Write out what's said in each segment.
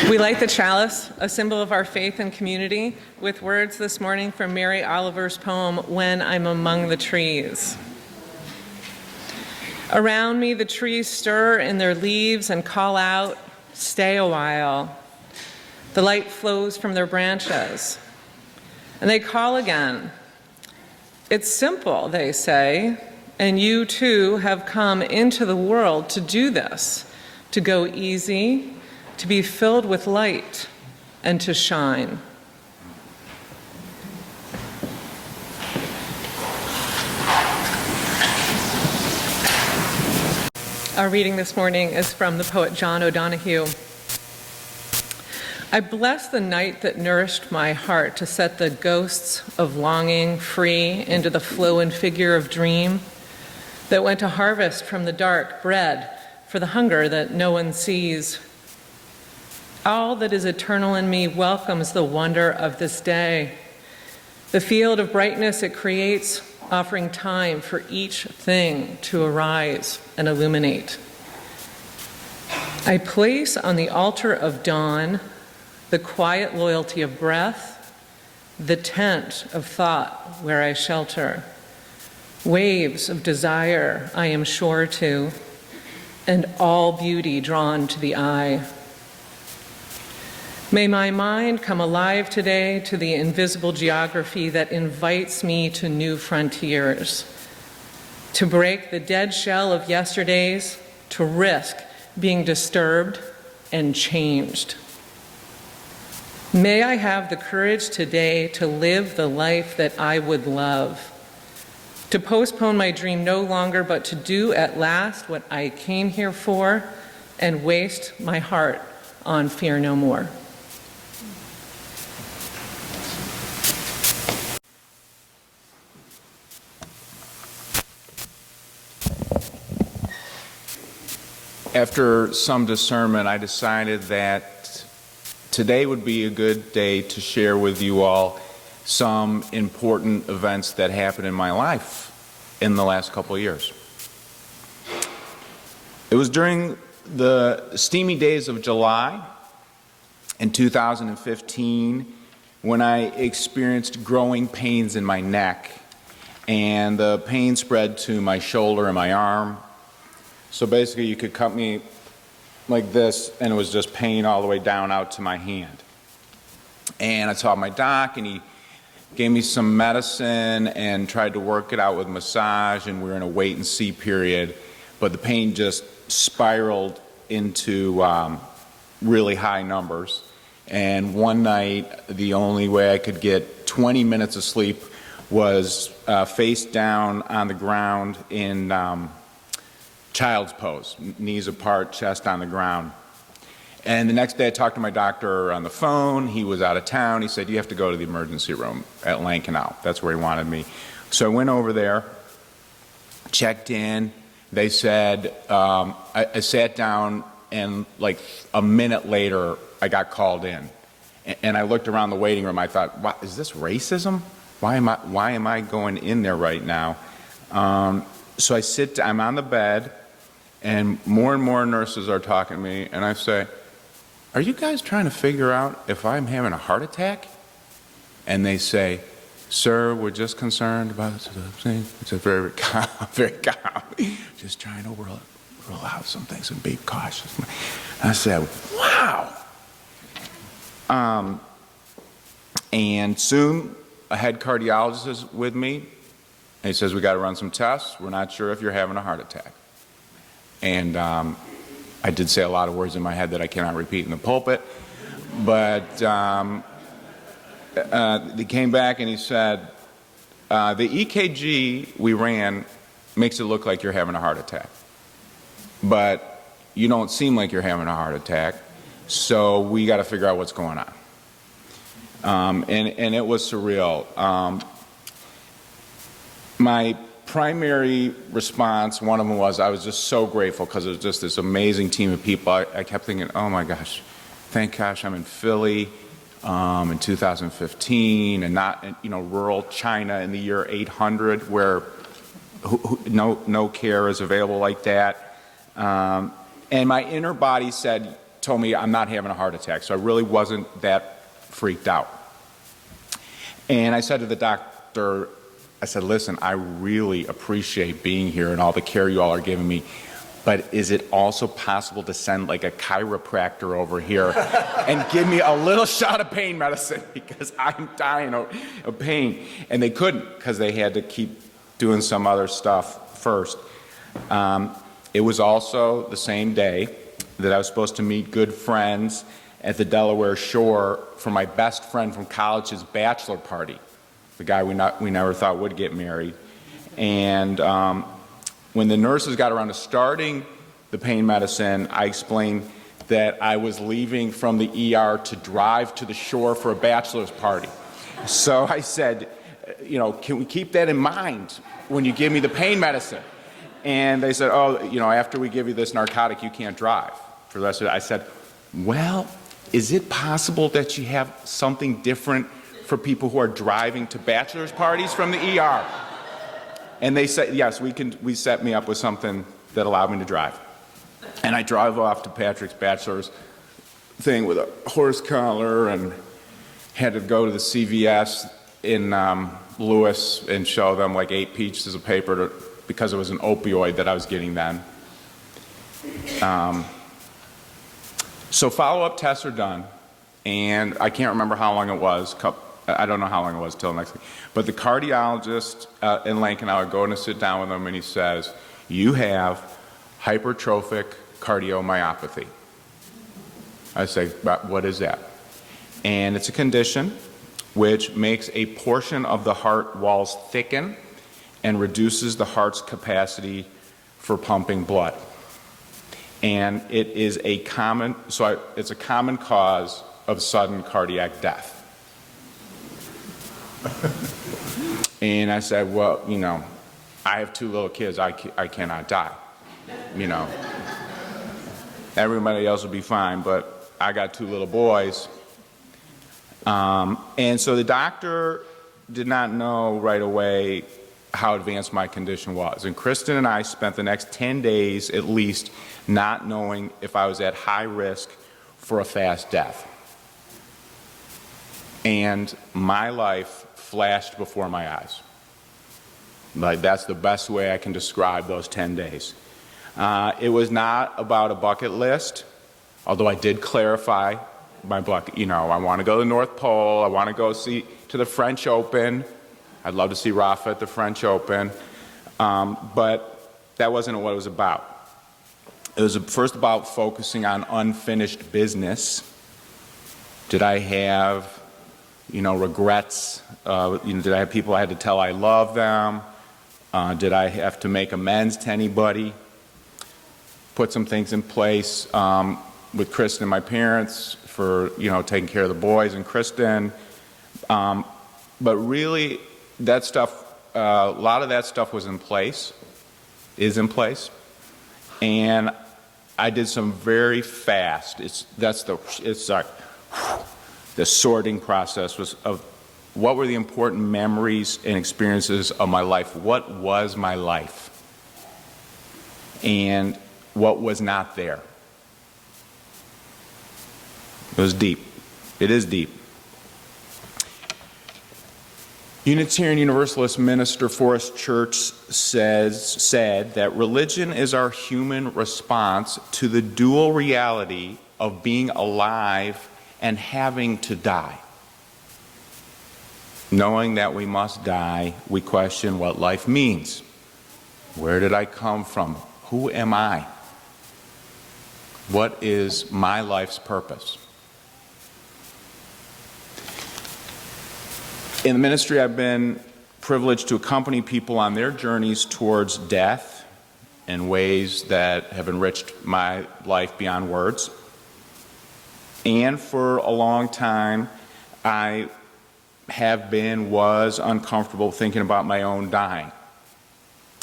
We light the chalice, a symbol of our faith and community, with words this morning from Mary Oliver's poem, When I'm Among the Trees. Around me, the trees stir in their leaves and call out, stay a while. The light flows from their branches, and they call again. It's simple, they say, and you too have come into the world to do this, to go easy, to be filled with light, and to shine. Our reading this morning is from the poet John O'Donohue. I bless the night that nourished my heart to set the ghosts of longing free into the flow and figure of dream that went to harvest from the dark bread for the hunger that no one sees. All that is eternal in me welcomes the wonder of this day. The field of brightness it creates, offering time for each thing to arise and illuminate. I place on the altar of dawn the quiet loyalty of breath, the tent of thought where I shelter, waves of desire I am sure to, and all beauty drawn to the eye. May my mind come alive today to the invisible geography that invites me to new frontiers, to break the dead shell of yesterdays, to risk being disturbed and changed. May I have the courage today to live the life that I would love, to postpone my dream no longer, but to do at last what I came here for and waste my heart on fear no more. After some discernment, I decided that today would be a good day to share with you all some important events that happened in my life in the last couple of years. It was during the steamy days of July in 2015 when I experienced growing pains in my neck, and the pain spread to my shoulder and my arm. So basically you could cut me like this and it was just pain all the way down out to my hand. And I saw my doc and he gave me some medicine and tried to work it out with massage, and we were in a wait and see period, but the pain just spiraled into really high numbers. And one night the only way I could get 20 minutes of sleep was face down on the ground in child's pose, knees apart, chest on the ground. And the next day I talked to my doctor on the phone. He was out of town. He said, you have to go to the emergency room at Lankenau. That's where he wanted me. So I went over there, checked in. They said, I sat down, and like a minute later I got called in. And I looked around the waiting room. I thought, wow, is this racism? Why am I going in there right now? So I'm on the bed, and more nurses are talking to me, and I say, are you guys trying to figure out if I'm having a heart attack? And they say, sir, we're just concerned about it's a very calm, just trying to rule out some things and be cautious. I said, wow. And soon a head cardiologist is with me, and he says, we got to run some tests. We're not sure if you're having a heart attack. And I did say a lot of words in my head that I cannot repeat in the pulpit, but he came back and he said, the EKG we ran makes it look like you're having a heart attack, but you don't seem like you're having a heart attack, so we got to figure out what's going on. And it was surreal. My primary response, one of them was, I was just so grateful because it was just this amazing team of people. I kept thinking, oh my gosh, thank gosh I'm in Philly in 2015 and not in rural China in the year 800 where no care is available like that. And my inner body said, told me I'm not having a heart attack, so I really wasn't that freaked out. And I said to the doctor, I said, listen, I really appreciate being here and all the care you all are giving me, but is it also possible to send like a chiropractor over here and give me a little shot of pain medicine because I'm dying of pain? And they couldn't because they had to keep doing some other stuff first. It was also the same day that I was supposed to meet good friends at the Delaware shore for my best friend from college's bachelor party, the guy we never thought would get married. And when the nurses got around to starting the pain medicine, I explained that I was leaving from the ER to drive to the shore for a bachelor's party. So I said, you know, can we keep that in mind when you give me the pain medicine? And they said, oh, you know, after we give you this narcotic, you can't drive for the rest of it. I said, well, is it possible that you have something different for people who are driving to bachelor's parties from the ER? And they said, yes, we set me up with something that allowed me to drive. And I drove off to Patrick's bachelor's thing with a horse collar and had to go to the CVS in Lewis and show them like 8 pieces of paper because it was an opioid that I was getting then. So follow-up tests are done, and I can't remember how long it was. I don't know how long it was till next week. But the cardiologist in Lincoln, I would go in to sit down with him, and he says, you have hypertrophic cardiomyopathy. I say, what is that? And it's a condition which makes a portion of the heart walls thicken and reduces the heart's capacity for pumping blood. And it is a common cause of sudden cardiac death. And I said, well, you know, I have 2 little kids, I cannot die. You know, everybody else will be fine, but I got 2 little boys. And so the doctor did not know right away how advanced my condition was. And Kristen and I spent the next 10 days at least not knowing if I was at high risk for a fast death. And my life flashed before my eyes. Like, that's the best way I can describe those 10 days. It was not about a bucket list, although I did clarify my bucket. You know, I want to go to the North Pole. I want to go to the French Open. I'd love to see Rafa at the French Open. But that wasn't what it was about. It was first about focusing on unfinished business. Did I have, you know, regrets? Did I have people I had to tell I love them? Did I have to make amends to anybody? Put some things in place with Kristen and my parents for, you know, taking care of the boys and Kristen. But really, that stuff, a lot of that stuff was in place, is in place. And I did some very fast, the sorting process was of what were the important memories and experiences of my life. What was my life? And what was not there? It was deep. It is deep. Unitarian Universalist minister Forrest Church said that religion is our human response to the dual reality of being alive and having to die. Knowing that we must die, we question what life means. Where did I come from? Who am I? What is my life's purpose? In the ministry, I've been privileged to accompany people on their journeys towards death in ways that have enriched my life beyond words. And for a long time, I was uncomfortable thinking about my own dying.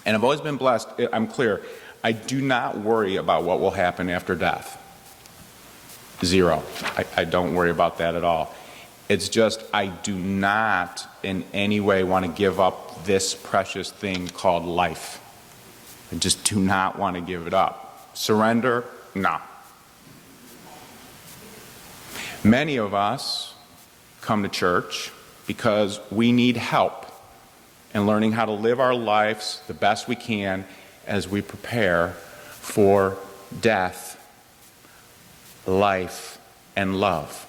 And I've always been blessed. I'm clear. I do not worry about what will happen after death. Zero. I don't worry about that at all. It's just I do not in any way want to give up this precious thing called life. I just do not want to give it up. Surrender? No. Many of us come to church because we need help in learning how to live our lives the best we can as we prepare for death, life, and love.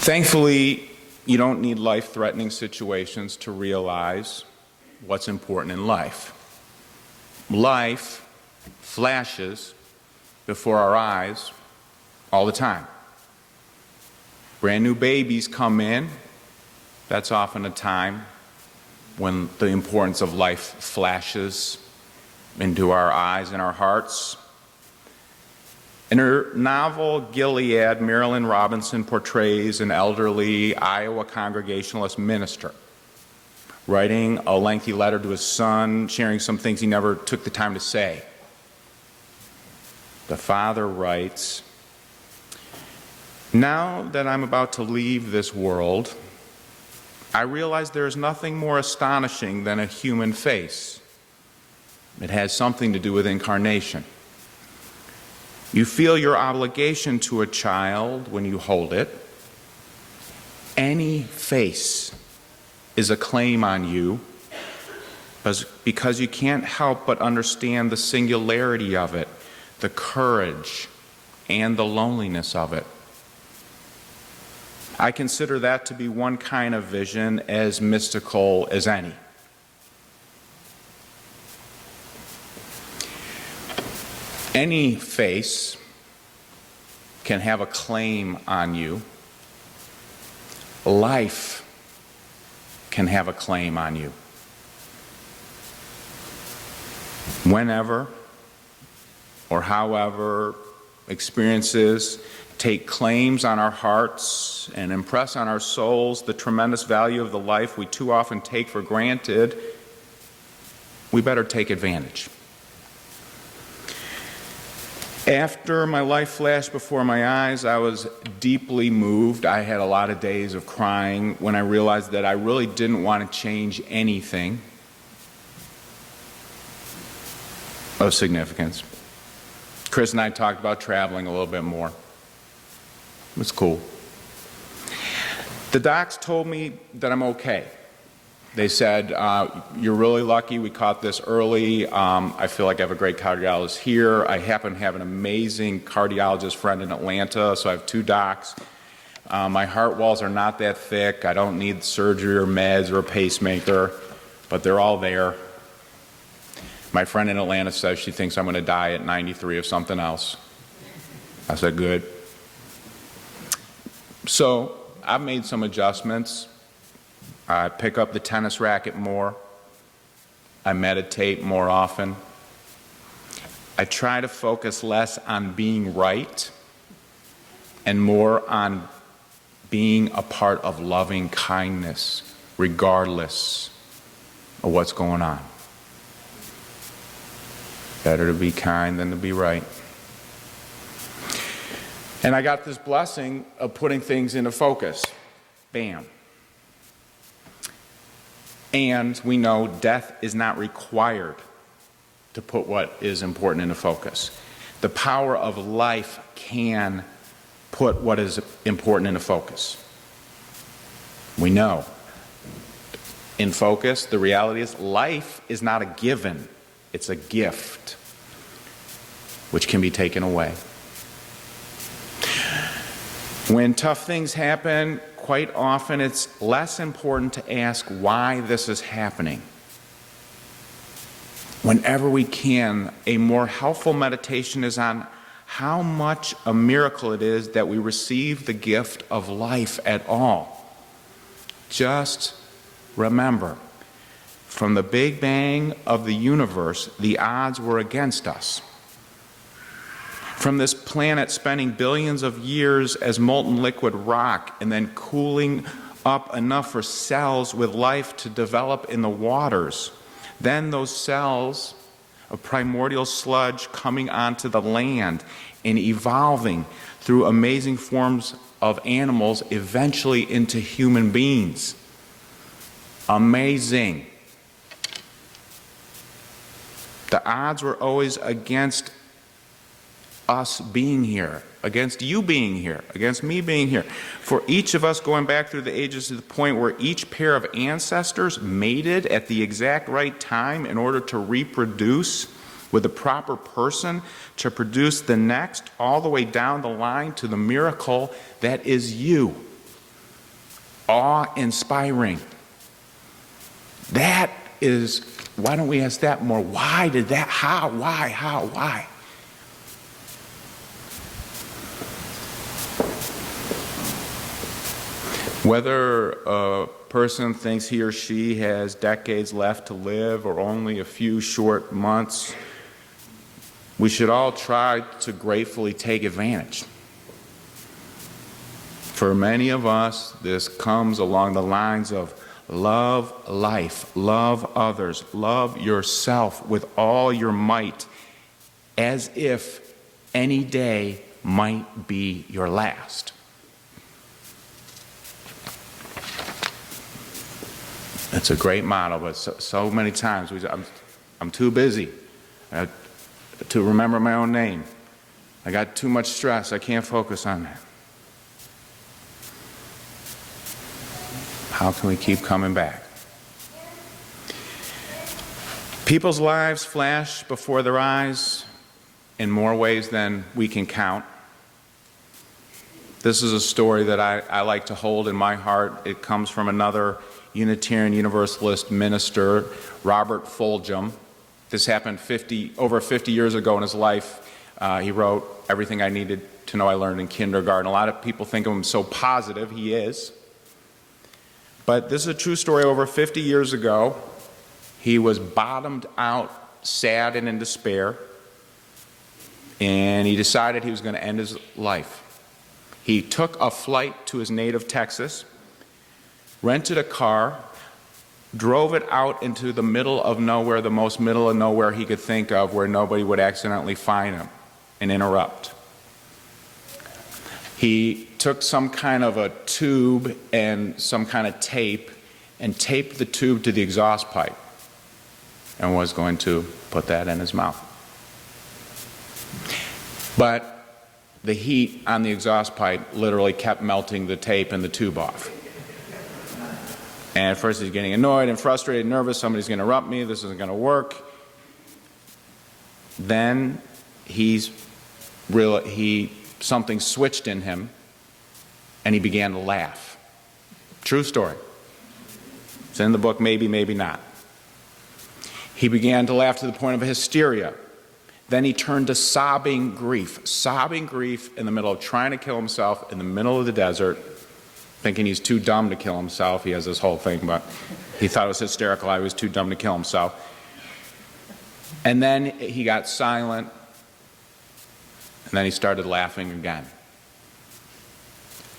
Thankfully, you don't need life-threatening situations to realize what's important in life. Life flashes before our eyes all the time. Brand new babies come in. That's often a time when the importance of life flashes into our eyes and our hearts. In her novel, Gilead, Marilyn Robinson portrays an elderly Iowa Congregationalist minister writing a lengthy letter to his son, sharing some things he never took the time to say. The father writes, "Now that I'm about to leave this world, I realize there is nothing more astonishing than a human face. It has something to do with incarnation. You feel your obligation to a child when you hold it. Any face is a claim on you because you can't help but understand the singularity of it, the courage, and the loneliness of it. I consider that to be one kind of vision as mystical as any." Any face can have a claim on you. Life can have a claim on you. Whenever or however experiences take claims on our hearts and impress on our souls the tremendous value of the life we too often take for granted, we better take advantage. After my life flashed before my eyes, I was deeply moved. I had a lot of days of crying when I realized that I really didn't want to change anything of significance. Chris and I talked about traveling a little bit more. It was cool. The docs told me that I'm okay. They said, "You're really lucky we caught this early. I feel like I have a great cardiologist here. I happen to have an amazing cardiologist friend in Atlanta, so I have two docs. My heart walls are not that thick. I don't need surgery or meds or a pacemaker, but they're all there. My friend in Atlanta says she thinks I'm going to die at 93 of something else." I said, "Good." So I've made some adjustments. I pick up the tennis racket more. I meditate more often. I try to focus less on being right and more on being a part of loving kindness, regardless of what's going on. Better to be kind than to be right. And I got this blessing of putting things into focus. Bam. And we know death is not required to put what is important into focus. The power of life can put what is important into focus. We know. In focus, the reality is life is not a given, it's a gift, which can be taken away. When tough things happen, quite often it's less important to ask why this is happening. Whenever we can, a more helpful meditation is on how much a miracle it is that we receive the gift of life at all. Just remember, from the Big Bang of the universe, the odds were against us. From this planet spending billions of years as molten liquid rock and then cooling up enough for cells with life to develop in the waters. Then those cells of primordial sludge coming onto the land and evolving through amazing forms of animals, eventually into human beings. Amazing. The The odds were always against us being here, against you being here, against me being here. For each of us going back through the ages to the point where each pair of ancestors mated at the exact right time in order to reproduce with the proper person to produce the next, all the way down the line to the miracle that is you. Awe-inspiring. That is, why don't we ask that more? Why did that, how, why? Whether a person thinks he or she has decades left to live or only a few short months, we should all try to gratefully take advantage. For many of us, this comes along the lines of love life, love others, love yourself with all your might, as if any day might be your last. It's a great motto, but so many times I'm too busy to remember my own name. I got too much stress. I can't focus on that. How can we keep coming back? People's lives flash before their eyes in more ways than we can count. This is a story that I like to hold in my heart. It comes from another Unitarian Universalist minister, Robert Fulghum. This happened over 50 years ago in his life. He wrote Everything I Needed to Know I Learned in Kindergarten. A lot of people think of him so positive. He is. But this is a true story. Over 50 years ago, he was bottomed out, sad and in despair, and he decided he was going to end his life. He took a flight to his native Texas, rented a car, drove it out into the middle of nowhere, the most middle of nowhere he could think of, where nobody would accidentally find him and interrupt. He took some kind of a tube and some kind of tape and taped the tube to the exhaust pipe and was going to put that in his mouth. But the heat on the exhaust pipe literally kept melting the tape and the tube off. And at first he's getting annoyed and frustrated, nervous, somebody's going to interrupt me, this isn't going to work. Then something switched in him and he began to laugh. True story. It's in the book, maybe, maybe not. He began to laugh to the point of hysteria. Then he turned to sobbing grief in the middle of trying to kill himself in the middle of the desert, thinking he's too dumb to kill himself. He has this whole thing, but he thought it was hysterical. I was too dumb to kill himself. And then he got silent, and then he started laughing again.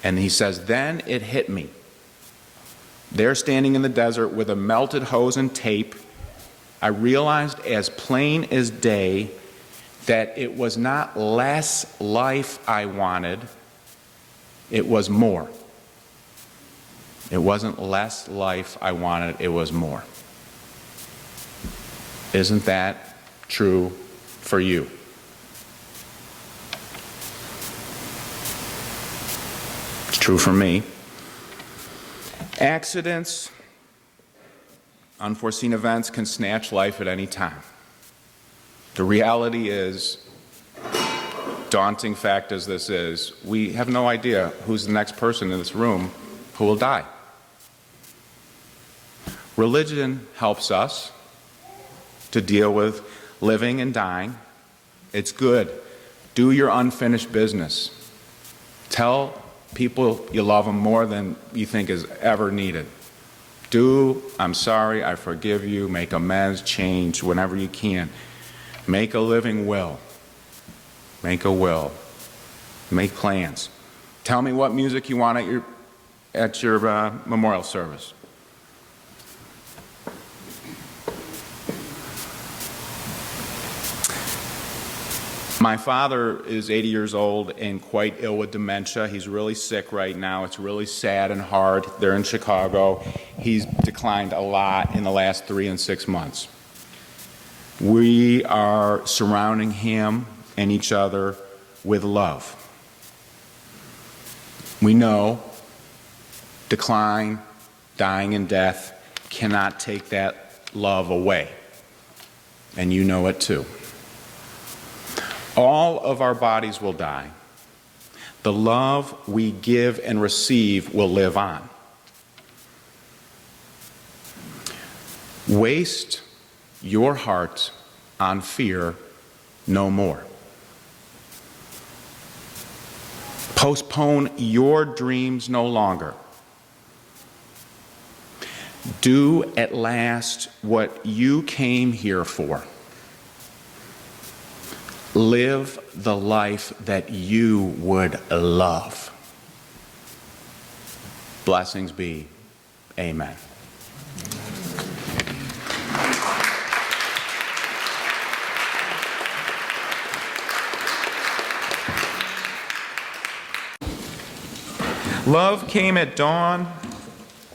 And he says, then it hit me. There standing in the desert with a melted hose and tape, I realized as plain as day that it was not less life I wanted, it was more. It wasn't less life I wanted, it was more. Isn't that true for you? It's true for me. Accidents, unforeseen events can snatch life at any time. The reality is, daunting fact as this is, we have no idea who's the next person in this room who will die. Religion helps us to deal with living and dying. It's good. Do your unfinished business. Tell people you love them more than you think is ever needed. Do, I'm sorry, I forgive you, make amends, change whenever you can. Make a living will. Make a will. Make plans. Tell me what music you want at your memorial service. My father is 80 years old and quite ill with dementia. He's really sick right now. It's really sad and hard. They're in Chicago. He's declined a lot in the last 3 and 6 months. We are surrounding him and each other with love. We know decline, dying, and death cannot take that love away. And you know it too. All of our bodies will die. The love we give and receive will live on. Waste your heart on fear no more. Postpone your dreams no longer. Do at last what you came here for. Live the life that you would love. Blessings be. Amen. Love came at dawn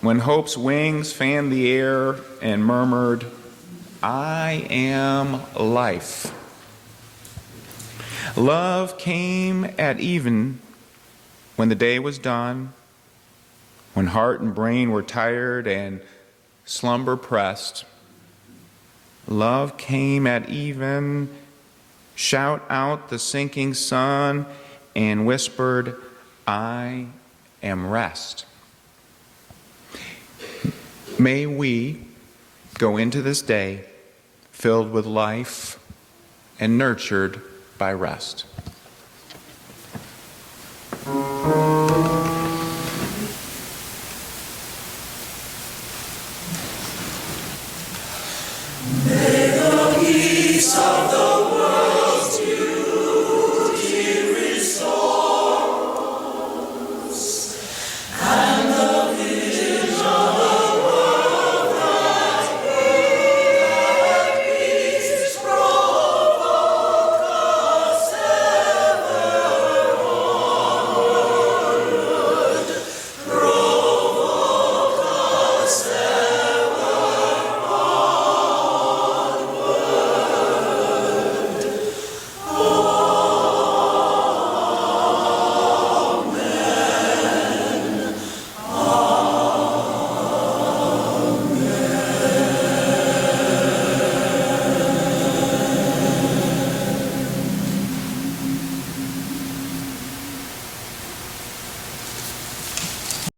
when hope's wings fanned the air and murmured, I am life. Love came at even when the day was done, when heart and brain were tired and slumber pressed. Love came at even, shout out the sinking sun, and whispered, I am rest. May we go into this day filled with life and nurtured by rest.